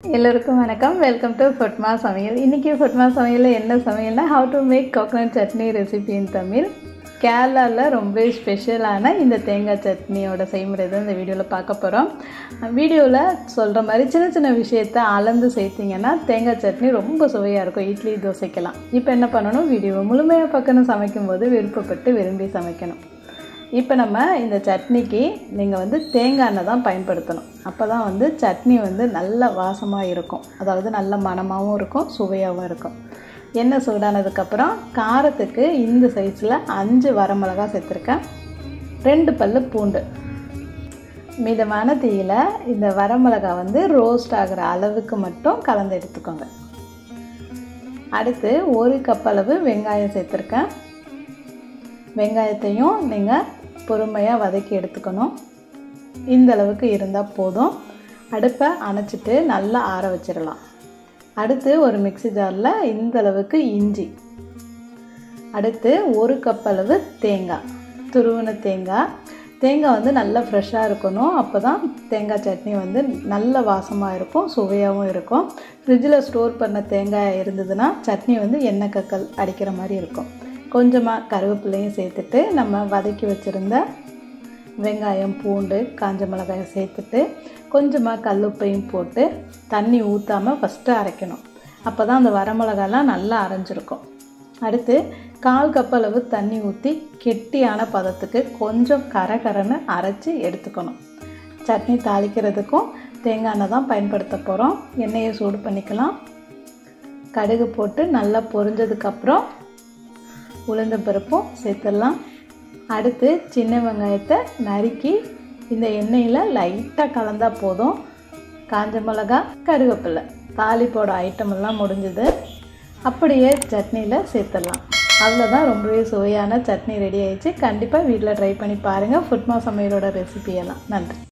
எல்லோருக்கும் வணக்கம். Welcome to ஃபுட்மா சமையல். இன்றைக்கி ஃபுட்மா சமையலில் என்ன சமையல்னா how to make coconut chutney recipe in Tamil. கேரளாவில் ரொம்ப ஸ்பெஷலான இந்த தேங்காய் சட்னியோட செய்முறை தான் இந்த வீடியோவில் பார்க்க போகிறோம். வீடியோவில் சொல்கிற மாதிரி சின்ன சின்ன விஷயத்தை அளந்து சேர்த்திங்கன்னா தேங்காய் சட்னி ரொம்ப சுவையாக இருக்கும். இட்லி தோசைக்கலாம். இப்போ என்ன பண்ணணும், வீடியோவை முழுமையாக பார்க்கணும். சமைக்கும்போது விருப்பப்பட்டு விரும்பி சமைக்கணும். இப்போ நம்ம இந்த சட்னிக்கு நீங்கள் தேங்காய் எண்ணெய் தான் பயன்படுத்தணும். அப்போ தான் சட்னி நல்ல வாசமாக இருக்கும். அதாவது நல்ல மணமாகவும் இருக்கும், சுவையாகவும் இருக்கும். எண்ணெய் சூடானதுக்கப்புறம் காரத்துக்கு இந்த சைஸில் 5 வரமிளகா சேர்த்துருக்கேன், 2 பல்லு பூண்டு. மிதமான தீயில் இந்த வரமிளகா ரோஸ்ட் ஆகிற அளவுக்கு மட்டும் கலந்து எடுத்துக்கோங்க. அடுத்து 1 கப் அளவு வெங்காயம் சேர்த்துருக்கேன். வெங்காயத்தையும் நீங்கள் பொறுமையாக வதக்கி எடுத்துக்கணும். இந்த அளவுக்கு இருந்தால் போதும். அடுப்பை அணைச்சிட்டு நல்லா ஆற வச்சிடலாம். அடுத்து ஒரு மிக்ஸி ஜாரில் இந்த அளவுக்கு இஞ்சி, அடுத்து 1 கப் அளவு தேங்காய், துருவின தேங்காய். தேங்காய் நல்லா ஃப்ரெஷ்ஷாக இருக்கணும். அப்போ தான் தேங்காய் சட்னி நல்ல வாசமாக இருக்கும், சுவையாகவும் இருக்கும். ஃப்ரிட்ஜில் ஸ்டோர் பண்ண தேங்காய் இருந்ததுன்னா சட்னி எண்ணெய் கக்கல் அடிக்கிற மாதிரி இருக்கும். கொஞ்சமாக கருவேப்பிலையும் சேர்த்துட்டு நம்ம வதக்கி வச்சுருந்த வெங்காயம், பூண்டு, காஞ்ச மிளகாயை சேர்த்துட்டு கொஞ்சமாக கல்லுப்பையும் போட்டு தண்ணி ஊற்றாமல் ஃபஸ்ட்டு அரைக்கணும். அப்போ தான் அந்த வரமிளகாலாம் நல்லா அரைஞ்சிருக்கும். அடுத்து 1/4 கப் அளவு தண்ணி ஊற்றி கெட்டியான பதத்துக்கு கொஞ்சம் கரகரன்னு அரைச்சி எடுத்துக்கணும். சட்னி தாளிக்கிறதுக்கும் தேங்காய் எண்ணெய் தான் பயன்படுத்த போகிறோம். எண்ணெயை சூடு பண்ணிக்கலாம். கடுகு போட்டு நல்லா பொரிஞ்சதுக்கப்புறம் உளுந்தம் பருப்பும் சேர்த்துடலாம். அடுத்து சின்ன வெங்காயத்தை நறுக்கி இந்த எண்ணெயில் லைட்டாக கலந்தால் போதும். காஞ்ச மிளகா, கருவேப்பிலை, தாளிப்போட ஐட்டம் எல்லாம் முடிஞ்சது. அப்படியே சட்னியில் சேர்த்துடலாம். அவ்வளோதான், ரொம்பவே சுவையான சட்னி ரெடி ஆயிடுச்சு. கண்டிப்பாக வீட்டில் ட்ரை பண்ணி பாருங்கள். ஃபுட்மா சமையலோட ரெசிபியெல்லாம். நன்றி.